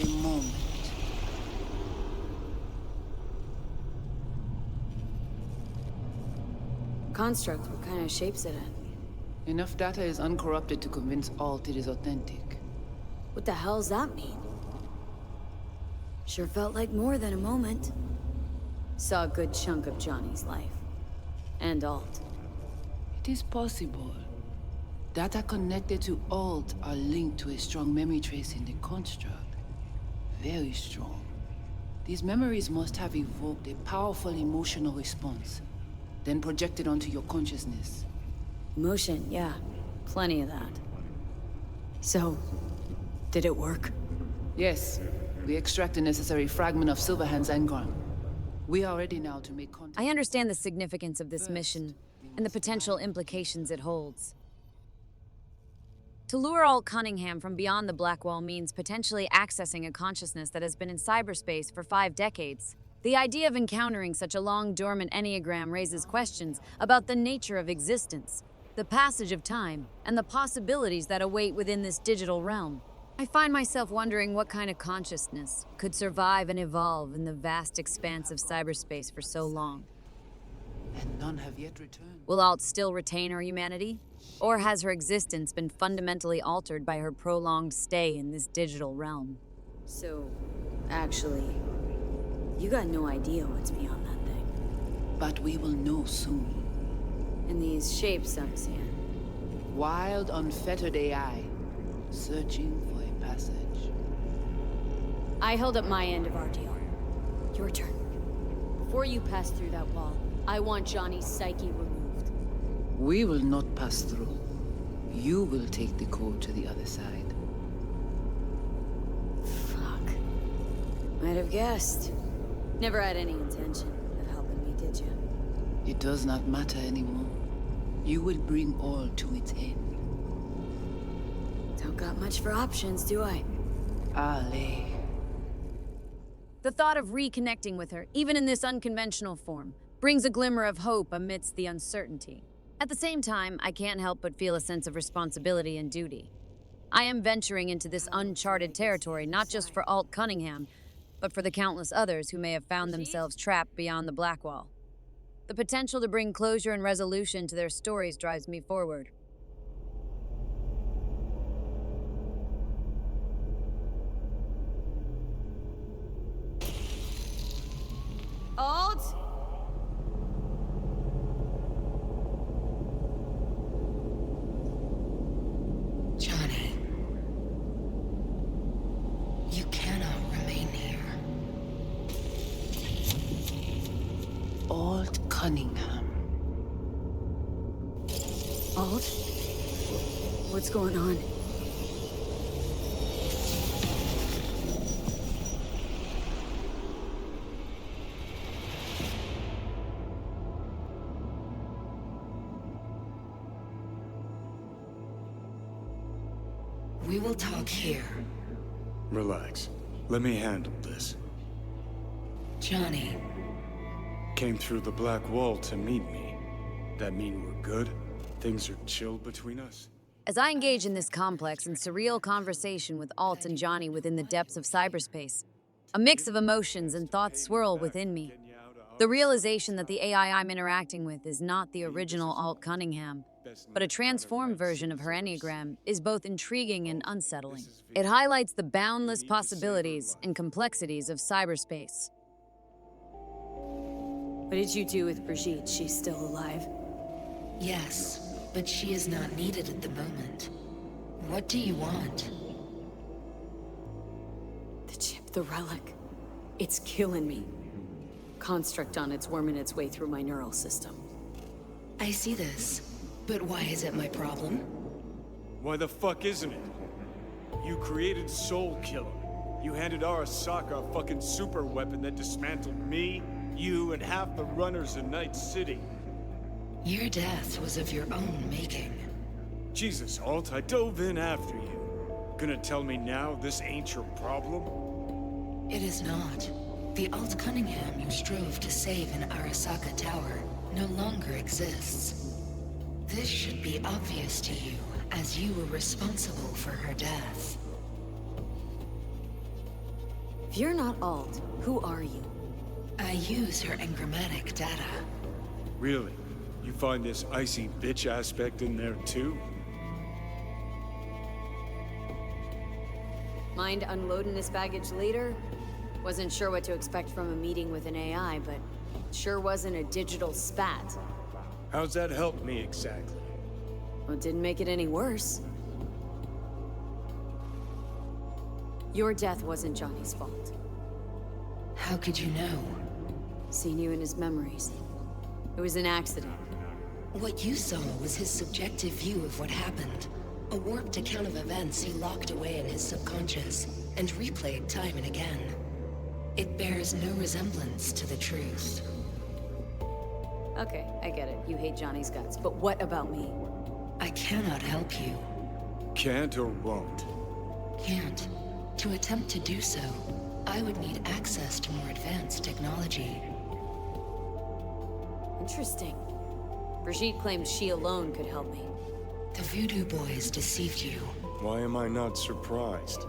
a moment. Construct, what kind of shape's it in? Enough data is uncorrupted to convince Alt it is authentic. What the hell's that mean? Sure felt like more than a moment. Saw a good chunk of Johnny's life. And Alt. It is possible. Data connected to Alt are linked to a strong memory trace in the construct. Very strong. These memories must have evoked a powerful emotional response, then projected onto your consciousness. Emotion, yeah. Plenty of that. So, did it work? Yes. We extract the necessary fragment of Silverhand's engram. We are ready now to make contact. I understand the significance of this mission and the potential implications it holds. To lure Alt Cunningham from beyond the Black Wall means potentially accessing a consciousness that has been in cyberspace for 5 decades. The idea of encountering such a long dormant enneagram raises questions about the nature of existence, the passage of time, and the possibilities that await within this digital realm. I find myself wondering what kind of consciousness could survive and evolve in the vast expanse of cyberspace for so long. And none have yet returned. Will Alt still retain her humanity? Or has her existence been fundamentally altered by her prolonged stay in this digital realm? So, actually, you got no idea what's beyond that thing. But we will know soon. And these shapes I'm seeing. Wild, unfettered AI, searching for a passage. I held up my end of our deal. Your turn. Before you pass through that wall, I want Johnny's psyche removed. We will not pass through. You will take the code to the other side. Fuck. Might have guessed. Never had any intention of helping me, did you? It does not matter anymore. You will bring all to its end. Don't got much for options, do I? Ale. The thought of reconnecting with her, even in this unconventional form, brings a glimmer of hope amidst the uncertainty. At the same time, I can't help but feel a sense of responsibility and duty. I am venturing into this uncharted territory not just for Alt Cunningham, but for the countless others who may have found themselves trapped beyond the Black Wall. The potential to bring closure and resolution to their stories drives me forward. Alt? Johnny, you cannot remain here. Alt Cunningham. Alt? What's going on? We will talk here. Relax. Let me handle this. Johnny, Came through the Black Wall to meet me. That mean we're good? Things are chill between us? As I engage in this complex and surreal conversation with Alt and Johnny within the depths of cyberspace, a mix of emotions and thoughts swirl within me. The realization that the AI I'm interacting with is not the original Alt Cunningham, but a transformed version of her enneagram is both intriguing and unsettling. It highlights the boundless possibilities and complexities of cyberspace. What did you do with Brigitte? She's still alive? yes, but she is not needed at the moment. What do you want? The chip, the relic. It's killing me. Construct on its worming its way through my neural system. I see this, but why is it my problem? Why the fuck isn't it? You created Soul Killer. You handed Arasaka a fucking super weapon that dismantled me, you, and half the runners in Night City. Your death was of your own making. Jesus, Alt, I dove in after you. Gonna tell me now this ain't your problem? It is not. The Alt Cunningham you strove to save in Arasaka Tower no longer exists. This should be obvious to you, as you were responsible for her death. If you're not Alt, who are you? I use her engrammatic data. Really? You find this icy bitch aspect in there too? Mind unloading this baggage later? Wasn't sure what to expect from a meeting with an AI, but sure wasn't a digital spat. How's that help me exactly? Well, it didn't make it any worse. Your death wasn't Johnny's fault. How could you know? Seen you in his memories. It was an accident. What you saw was his subjective view of what happened. A warped account of events he locked away in his subconscious and replayed time and again. It bears no resemblance to the truth. Okay, I get it. You hate Johnny's guts. But what about me? I cannot help you. Can't or won't? Can't. To attempt to do so, I would need access to more advanced technology. Interesting. Brigitte claimed she alone could help me. The Voodoo Boys deceived you. Why am I not surprised?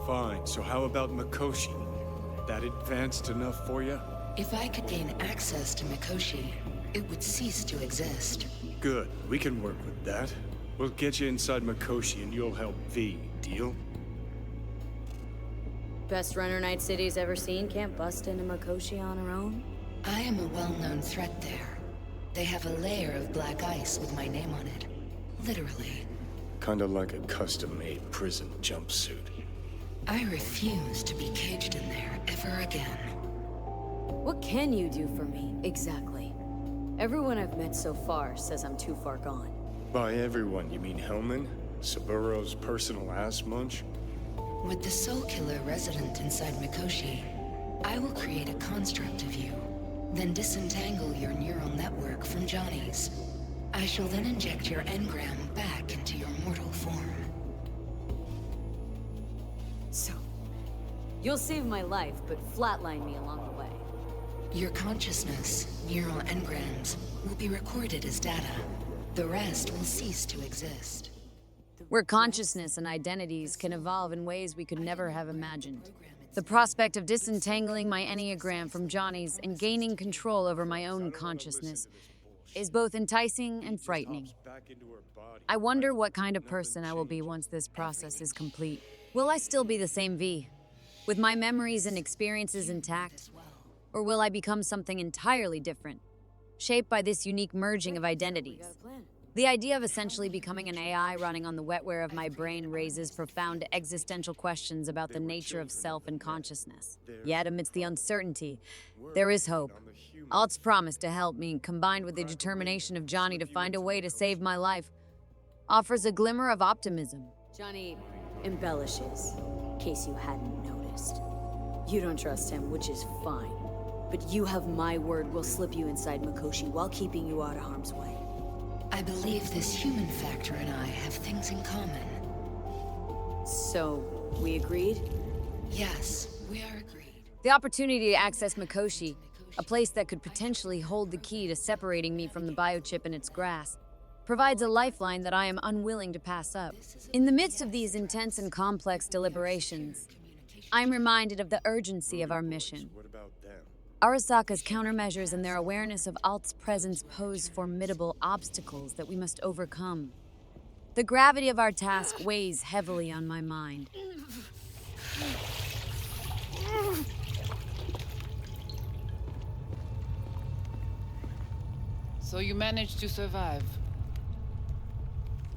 Fine, so how about Mikoshi? That advanced enough for you? If I could gain access to Mikoshi, it would cease to exist. Good, we can work with that. We'll get you inside Mikoshi and you'll help V, deal? Best runner Night City's ever seen can't bust into Mikoshi on her own? I am a well-known threat there. They have a layer of black ice with my name on it. Literally. Kinda like a custom-made prison jumpsuit. I refuse to be caged in there ever again. What can you do for me, exactly? Everyone I've met so far says I'm too far gone. By everyone, you mean Hellman? Saburo's personal ass munch? With the Soul Killer resident inside Mikoshi, I will create a construct of you, then disentangle your neural network from Johnny's. I shall then inject your engram back into your mortal form. So, you'll save my life, but flatline me along the way. Your consciousness, neural engrams, will be recorded as data. The rest will cease to exist. Where consciousness and identities can evolve in ways we could never have imagined. The prospect of disentangling my Enneagram from Johnny's and gaining control over my own consciousness is both enticing and frightening. I wonder what kind of person I will be once this process is complete. Will I still be the same V, with my memories and experiences intact? Or will I become something entirely different, shaped by this unique merging of identities? The idea of essentially becoming an AI running on the wetware of my brain raises profound existential questions about the nature of self and consciousness. Yet, amidst the uncertainty, there is hope. Alt's promise to help me, combined with the determination of Johnny to find a way to save my life, offers a glimmer of optimism. Johnny embellishes, in case you hadn't noticed. You don't trust him, which is fine. But you have my word we'll slip you inside Mikoshi while keeping you out of harm's way. I believe this human factor and I have things in common. So, we agreed? Yes, we are agreed. The opportunity to access Mikoshi, a place that could potentially hold the key to separating me from the biochip in its grasp, provides a lifeline that I am unwilling to pass up. In the midst of these intense and complex deliberations, I'm reminded of the urgency of our mission. What about them? Arasaka's countermeasures and their awareness of Alt's presence pose formidable obstacles that we must overcome. The gravity of our task weighs heavily on my mind. So you managed to survive.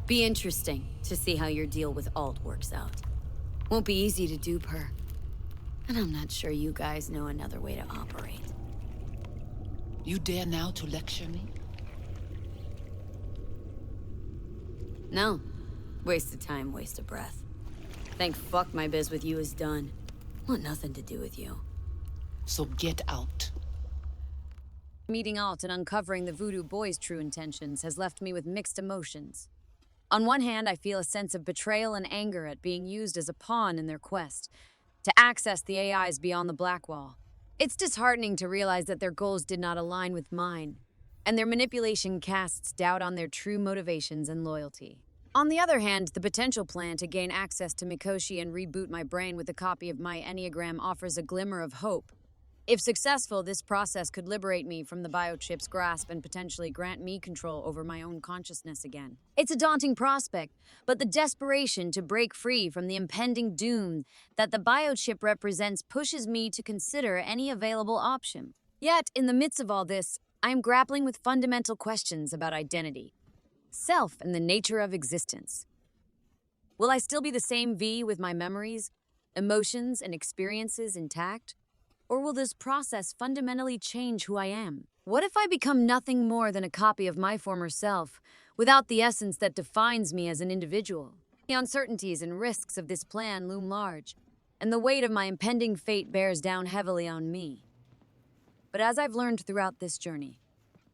Be interesting to see how your deal with Alt works out. Won't be easy to dupe her. And I'm not sure you guys know another way to operate. You dare now to lecture me? No. Waste of time, waste of breath. Thank fuck my biz with you is done. Want nothing to do with you. So get out. Meeting Alt and uncovering the Voodoo Boys' true intentions has left me with mixed emotions. On one hand, I feel a sense of betrayal and anger at being used as a pawn in their quest to access the AIs beyond the Black Wall. It's disheartening to realize that their goals did not align with mine, and their manipulation casts doubt on their true motivations and loyalty. On the other hand, the potential plan to gain access to Mikoshi and reboot my brain with a copy of my Enneagram offers a glimmer of hope. If successful, this process could liberate me from the biochip's grasp and potentially grant me control over my own consciousness again. It's a daunting prospect, but the desperation to break free from the impending doom that the biochip represents pushes me to consider any available option. Yet, in the midst of all this, I am grappling with fundamental questions about identity, self, and the nature of existence. Will I still be the same V with my memories, emotions, and experiences intact? Or will this process fundamentally change who I am? What if I become nothing more than a copy of my former self, without the essence that defines me as an individual? The uncertainties and risks of this plan loom large, and the weight of my impending fate bears down heavily on me. But as I've learned throughout this journey,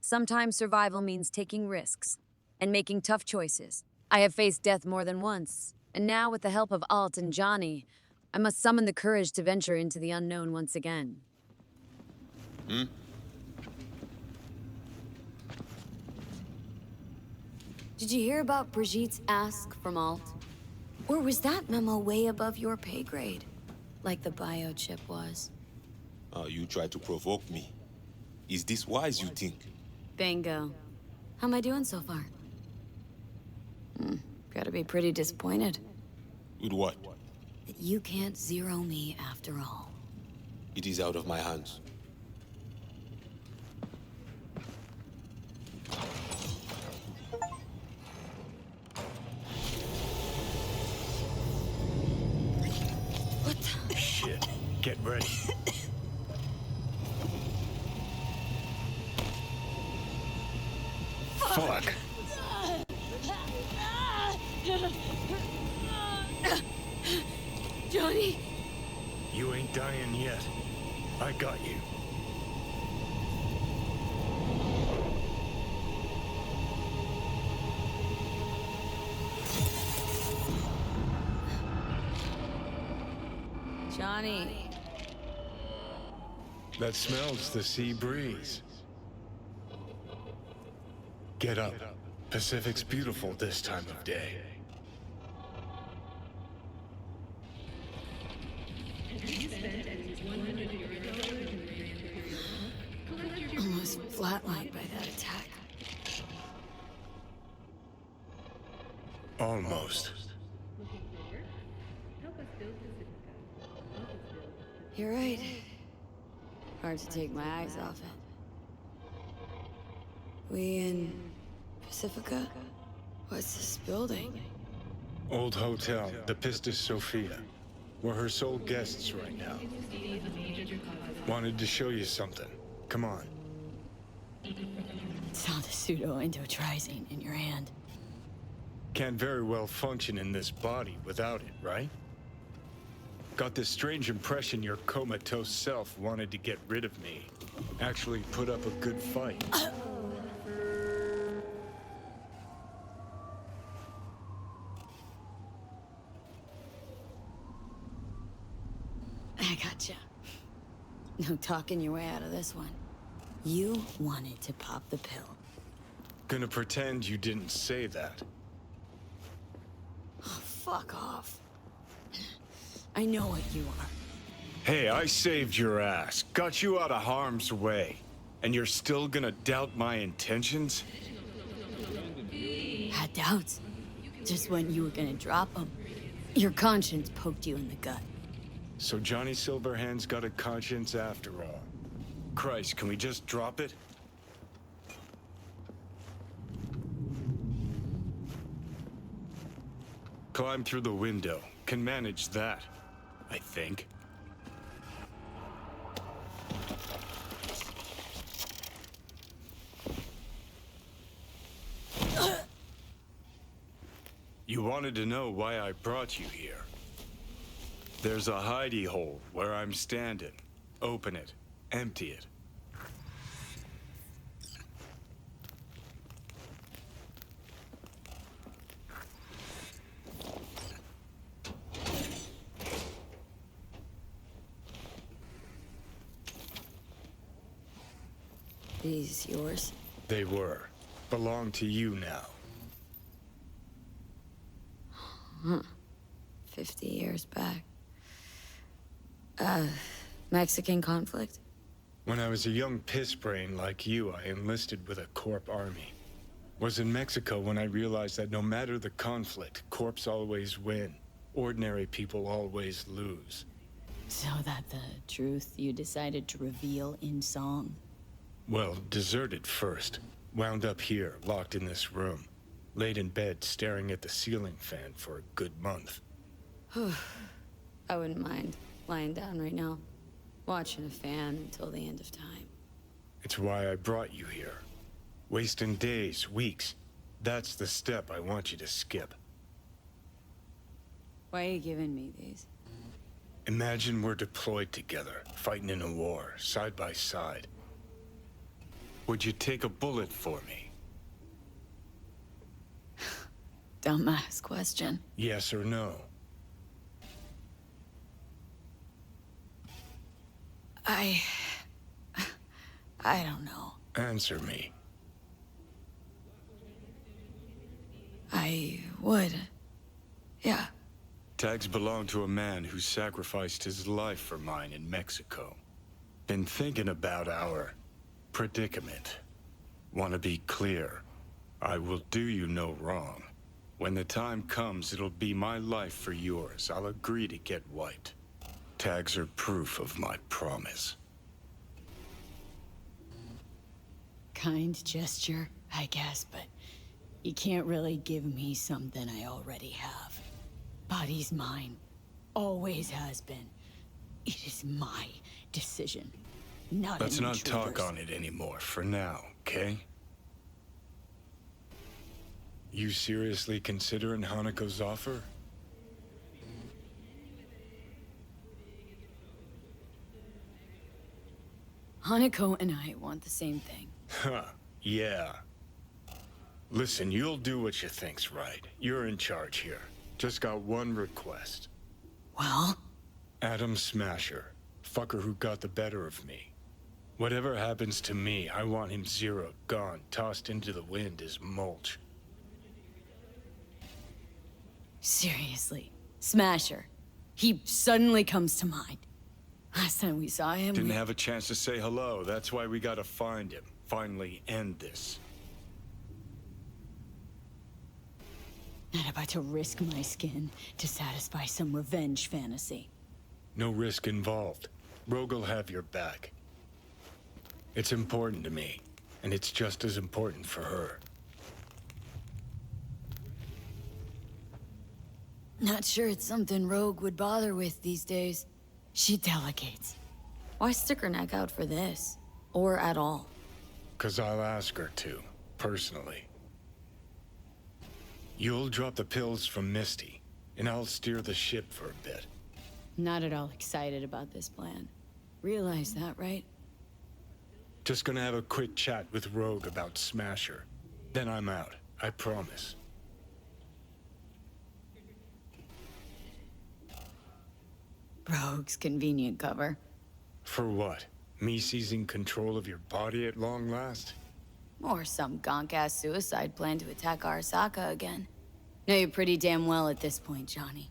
sometimes survival means taking risks and making tough choices. I have faced death more than once, and now with the help of Alt and Johnny, I must summon the courage to venture into the unknown once again. Did you hear about Brigitte's ask from Alt? Or was that memo way above your pay grade? Like the biochip was? You try to provoke me. Is this wise, you think? Bingo. How am I doing so far? Gotta be pretty disappointed. With what? That you can't zero me after all. It is out of my hands. What the? Shit. Get ready. Fuck. Johnny? You ain't dying yet. I got you. Johnny. That smells the sea breeze. Get up. Pacific's beautiful this time of day. Almost flatlined by that attack. Almost. You're right. Hard to take my eyes off it. We in Pacifica? What's this building? Old hotel, the Pistis Sophia. We're her sole guests right now. Wanted to show you something. Come on. Saw the pseudo-endotrizine in your hand. Can't very well function in this body without it, right? Got this strange impression your comatose self wanted to get rid of me. Actually put up a good fight. I gotcha. No talking your way out of this one. You wanted to pop the pill. Gonna pretend you didn't say that. Oh, fuck off. I know what you are. Hey, I saved your ass. Got you out of harm's way. And you're still gonna doubt my intentions? Had doubts. Just when you were gonna drop them. Your conscience poked you in the gut. So Johnny Silverhand's got a conscience after all. Christ, can we just drop it? Climb through the window. Can manage that, I think. You wanted to know why I brought you here. There's a hidey hole where I'm standing. Open it. Empty it. These yours? They were. Belong to you now. 50 years back. Mexican conflict? When I was a young pissbrain like you, I enlisted with a Corp army. Was in Mexico when I realized that no matter the conflict, Corps always win. Ordinary people always lose. So that the truth you decided to reveal in song? Well, deserted first. Wound up here, locked in this room. Laid in bed, staring at the ceiling fan for a good month. I wouldn't mind lying down right now, watching a fan until the end of time. It's why I brought you here. Wasting days, weeks. That's the step I want you to skip. Why are you giving me these? Imagine we're deployed together, fighting in a war, side by side. Would you take a bullet for me? Dumbass question. Yes or no? I don't know. Answer me. I would. Yeah. Tags belong to a man who sacrificed his life for mine in Mexico. Been thinking about our predicament. Want to be clear. I will do you no wrong. When the time comes, it'll be my life for yours. I'll agree to get wiped. Tags are proof of my promise. Kind gesture, I guess, but you can't really give me something I already have. Body's mine. Always has been. It is my decision. Not Let's an not talk intruder's. on it anymore for now, okay? You seriously considering Hanako's offer? Hanako and I want the same thing. Huh, yeah. Listen, you'll do what you think's right. You're in charge here. Just got one request. Well? Adam Smasher. Fucker who got the better of me. Whatever happens to me, I want him zeroed, gone, tossed into the wind as mulch. Seriously. Smasher. He suddenly comes to mind. Last time we saw him, Didn't have a chance to say hello. That's why we gotta find him. Finally end this. Not about to risk my skin to satisfy some revenge fantasy. No risk involved. Rogue'll have your back. It's important to me, and it's just as important for her. Not sure it's something Rogue would bother with these days. She delegates. Why stick her neck out for this? Or at all? 'Cause I'll ask her to, personally. You'll drop the pills from Misty, and I'll steer the ship for a bit. Not at all excited about this plan. Realize that, right? Just gonna have a quick chat with Rogue about Smasher. Then I'm out, I promise. Rogue's convenient cover. For what? Me seizing control of your body at long last? Or some gonk-ass suicide plan to attack Arasaka again. Know you pretty damn well at this point, Johnny.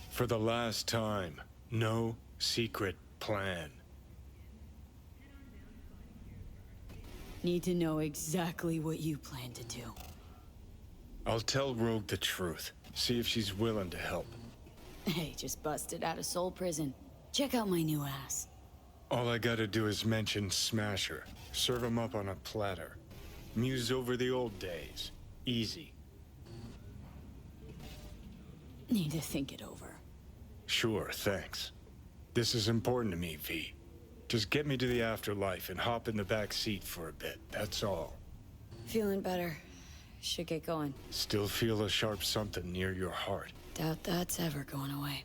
For the last time, no secret plan. Need to know exactly what you plan to do. I'll tell Rogue the truth. See if she's willing to help. Hey, just busted out of soul prison. Check out my new ass. All I gotta do is mention Smasher. Serve him up on a platter. Muse over the old days. Easy. Need to think it over. Sure, thanks. This is important to me, V. Just get me to the afterlife and hop in the back seat for a bit, that's all. Feeling better. Should get going. Still feel a sharp something near your heart. Doubt that's ever going away.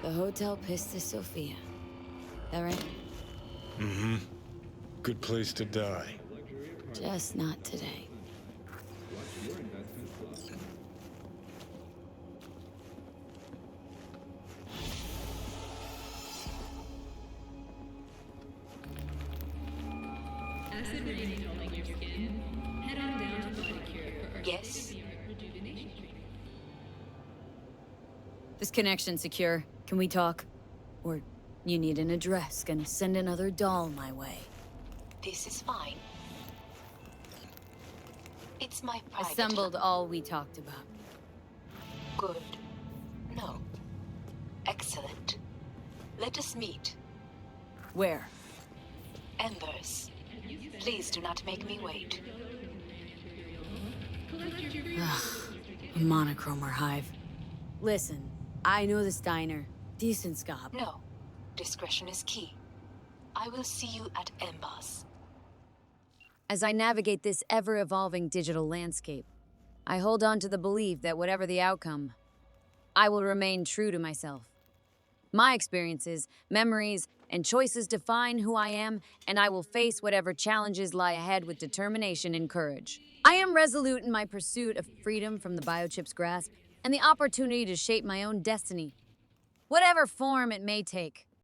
The Hotel Pista Sofia. That right? Mm-hmm. Good place to die. Just not today. Yes? This connection secure. Can we talk? Or you need an address, gonna send another doll my way. This is fine. It's my private... Assembled all we talked about. Good. No. Excellent. Let us meet. Where? Embers. Please do not make me wait. A monochromer hive. Listen, I know this diner. Decent scob. No. Discretion is key. I will see you at Embers. As I navigate this ever-evolving digital landscape, I hold on to the belief that whatever the outcome, I will remain true to myself. My experiences, memories, and choices define who I am, and I will face whatever challenges lie ahead with determination and courage. I am resolute in my pursuit of freedom from the biochip's grasp and the opportunity to shape my own destiny, whatever form it may take.